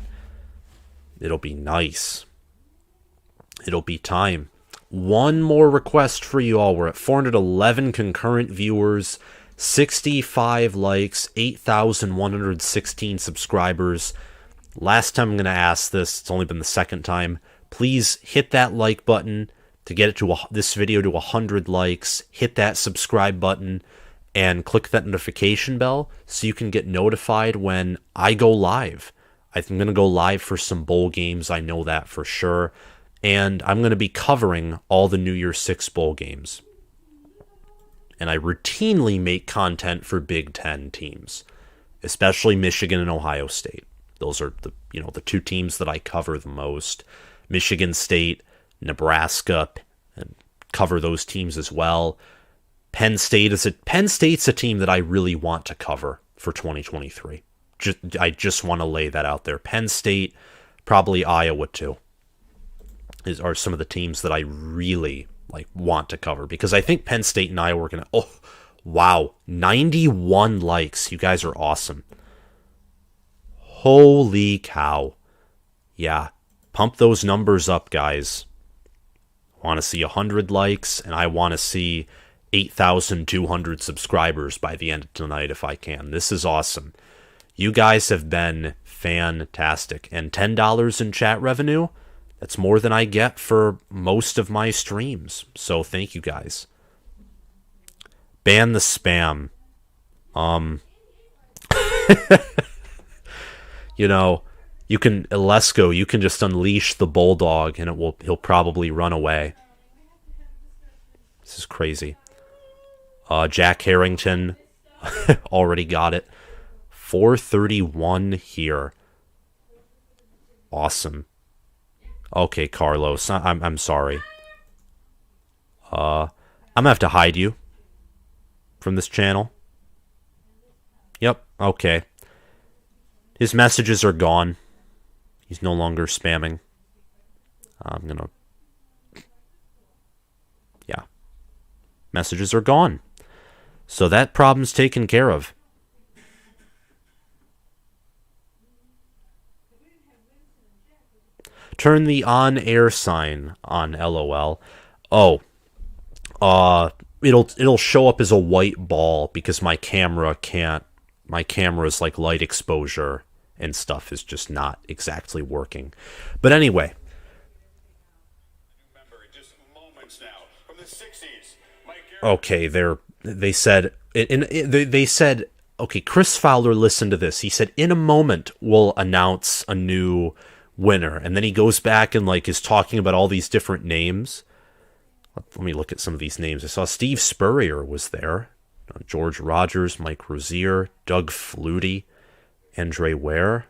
it'll be nice. It'll be time. One more request for you all. We're at 411 concurrent viewers, 65 likes, 8,116 subscribers. Last time I'm going to ask this, it's only been the second time. Please hit that like button to get it to this video to 100 likes. Hit that subscribe button and click that notification bell so you can get notified when I go live. I'm going to go live for some bowl games. I know that for sure. And I'm going to be covering all the New Year's Six bowl games. And I routinely make content for Big Ten teams, especially Michigan and Ohio State. Those are the two teams that I cover the most. Michigan State, Nebraska, and cover those teams as well. Penn State's a team that I really want to cover for 2023. I just want to lay that out there. Penn State, probably Iowa too, are some of the teams that I really want to cover, because I think Penn State and Iowa are going to... Oh, wow. 91 likes. You guys are awesome. Holy cow. Yeah. Pump those numbers up, guys. I want to see 100 likes, and I want to see 8,200 subscribers by the end of tonight if I can. This is awesome. You guys have been fantastic. And $10 in chat revenue, that's more than I get for most of my streams. So thank you guys. Ban the spam. You can, Lesko, you can just unleash the bulldog and he'll probably run away. This is crazy. Jack Harrington already got it. 431 here. Awesome. Okay, Carlos, I'm sorry. I'm gonna have to hide you from this channel. Yep, okay. His messages are gone. He's no longer spamming. I'm gonna... Yeah. Messages are gone. So that problem's taken care of. Turn the on-air sign on, LOL. Oh. It'll show up as a white ball because my camera's light exposure and stuff is just not exactly working. But anyway. Okay, they said, okay, Chris Fowler listened to this. He said, in a moment, we'll announce a new winner. And then he goes back and is talking about all these different names. Let me look at some of these names. I saw Steve Spurrier was there. George Rogers, Mike Rozier, Doug Flutie, Andre Ware,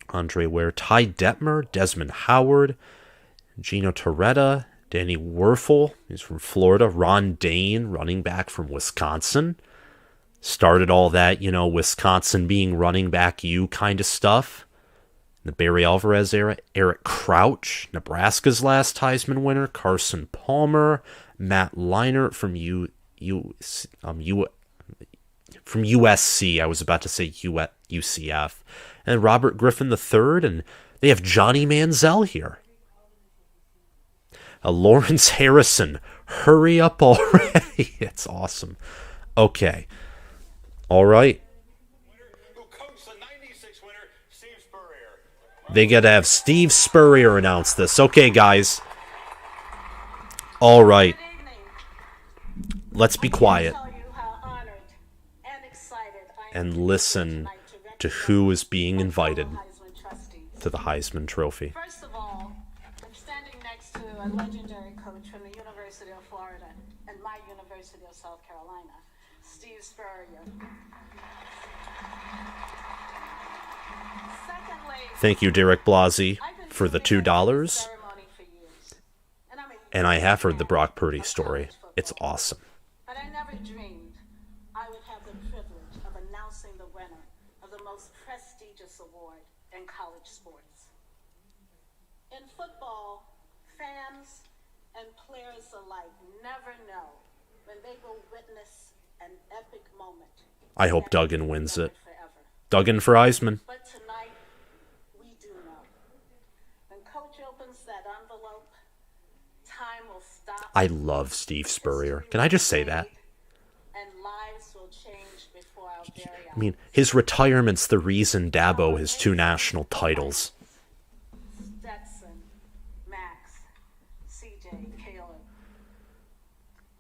Ty Detmer, Desmond Howard, Gino Torretta, Danny Werfel, he's from Florida, Ron Dane, running back from Wisconsin. Started all that, Wisconsin being running back you kind of stuff. The Barry Alvarez era, Eric Crouch, Nebraska's last Heisman winner, Carson Palmer, Matt Leinart from USC. I was about to say UCF, and Robert Griffin III, and They have Johnny Manziel here. Lawrence Harrison. Hurry up already. It's awesome. Okay. All right. Who coached the 96 winner, Steve Spurrier. They got to have Steve Spurrier announce this. Okay, guys. All right. Let's be quiet and listen to who is being invited to the Heisman Trophy. First of all, I'm standing next to a legendary coach from the University of Florida and my University of South Carolina, Steve Spurrier. Secondly, Thank you, Derek Blasey, for the $2. And I have heard the Brock Purdy story. It's awesome. but I never dreamed I would have the privilege of announcing the winner of the most prestigious award in college sports. In football, fans and players alike never know when they will witness an epic moment. I hope Duggan wins it. Forever. Duggan for Heisman. But tonight, we do know. When Coach opens that envelope, time will stop. I love Steve Spurrier. Can I just say that? And lives will change before our very eyes. I mean, his retirement's the reason Dabo has 2 national titles. Stetson, Max, CJ, Caleb.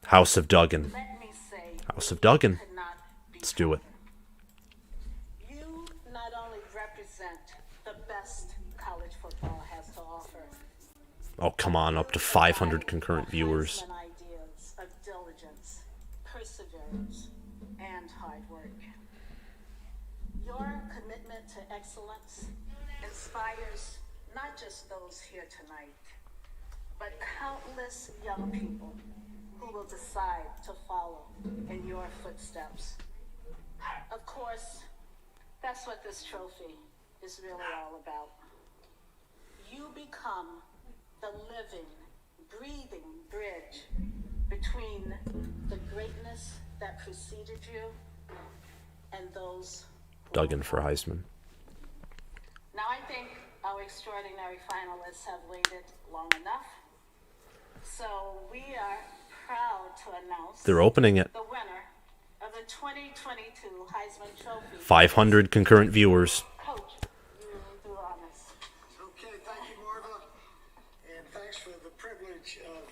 House of Duggan. Let me say, House of Duggan. could not be Let's do it. You not only represent the best college football has to offer. Oh, come on, up to 500 concurrent viewers. Heisman ideas of diligence, perseverance, and hard work. Your commitment to excellence inspires not just those here tonight, but countless young people who will decide to follow in your footsteps. Of course, that's what this trophy is really all about. You become the living, breathing bridge between the greatness that preceded you and those who Duggan for Heisman. Now I think our extraordinary finalists have waited long enough. So we are proud to announce They're opening it. the winner of the 2022 Heisman Trophy. 500 concurrent viewers. Coach, you do honors. Okay, thank you, Marva, and thanks for the privilege of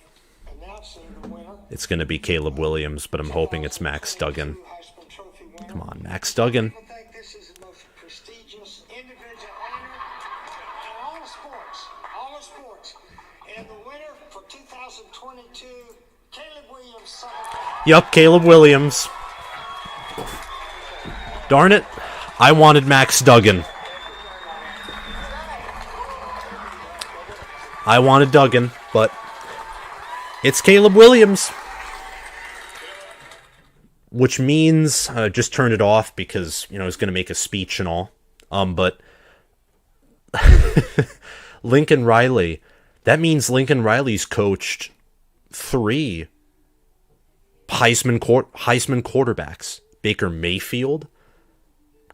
announcing the winner. It's going to be Caleb Williams, but I'm hoping it's Max Duggan. 2022 Heisman Trophy winner. Come on, Max Duggan. I think this is the most prestigious individual honor in all of sports. And the winner for 2022, Caleb Williams, son of Yup, Caleb Williams. Darn it. I wanted Max Duggan. I wanted Duggan, but it's Caleb Williams. Which means, just turn it off because, you know, he's going to make a speech and all. But Lincoln Riley, that means Lincoln Riley's coached 3 Heisman quarterbacks. Baker Mayfield,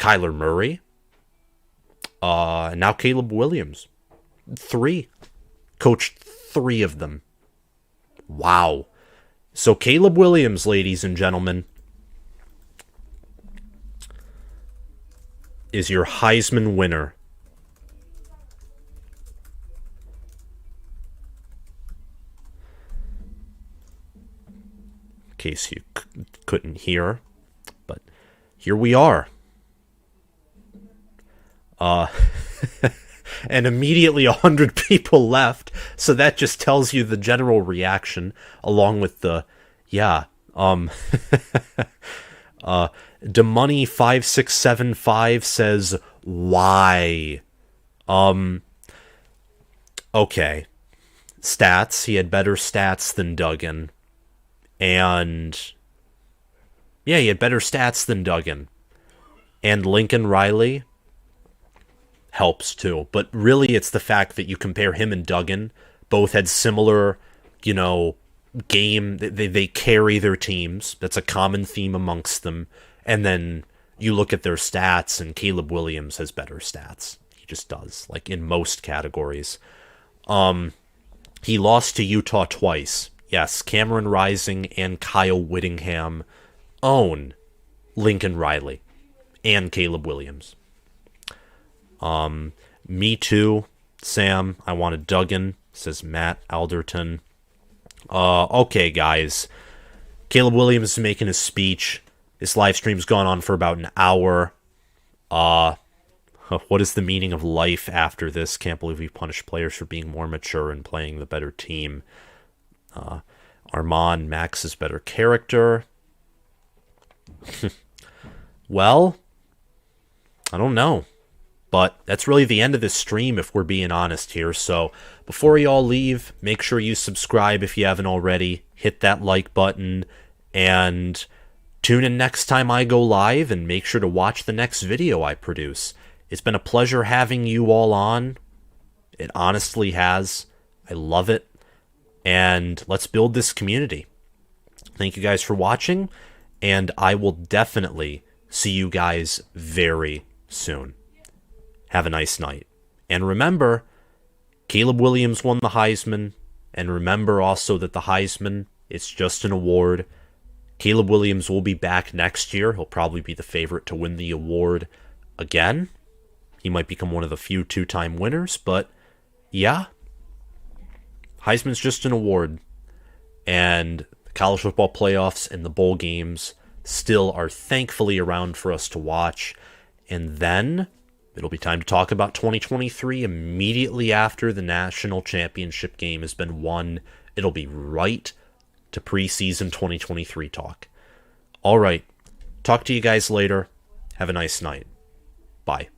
Kyler Murray, and now Caleb Williams. 3. Coached 3 of them. Wow. So Caleb Williams, ladies and gentlemen, is your Heisman winner. In case you couldn't hear, but here we are. And immediately 100 people left, so that just tells you the general reaction, along with the, DeMoney5675 says, why? Okay. Stats, he had better stats than Duggan. And yeah, he had better stats than Duggan. And Lincoln Riley helps too. But really it's the fact that you compare him and Duggan. Both had similar, game. They carry their teams. That's a common theme amongst them. And then you look at their stats and Caleb Williams has better stats. He just does, like in most categories. He lost to Utah twice. Yes, Cameron Rising and Kyle Whittingham own Lincoln Riley and Caleb Williams. Me too, Sam. I wanted Duggan, says Matt Alderton. Okay, guys. Caleb Williams is making his speech. This live stream's gone on for about an hour. What is the meaning of life after this? Can't believe we punished players for being more mature and playing the better team. Armand, Max's better character. Well, I don't know. But that's really the end of this stream if we're being honest here. So before you all leave, make sure you subscribe if you haven't already. Hit that like button. And tune in next time I go live. And make sure to watch the next video I produce. It's been a pleasure having you all on. It honestly has. I love it. And let's build this community. Thank you guys for watching. And I will definitely see you guys very soon. Have a nice night. And remember, Caleb Williams won the Heisman. And remember also that the Heisman, it's just an award. Caleb Williams will be back next year. He'll probably be the favorite to win the award again. He might become one of the few two-time winners, but yeah. Heisman's just an award. And the college football playoffs and the bowl games still are thankfully around for us to watch. And then it'll be time to talk about 2023 immediately after the national championship game has been won. It'll be right to preseason 2023 talk. All right. Talk to you guys later. Have a nice night. Bye.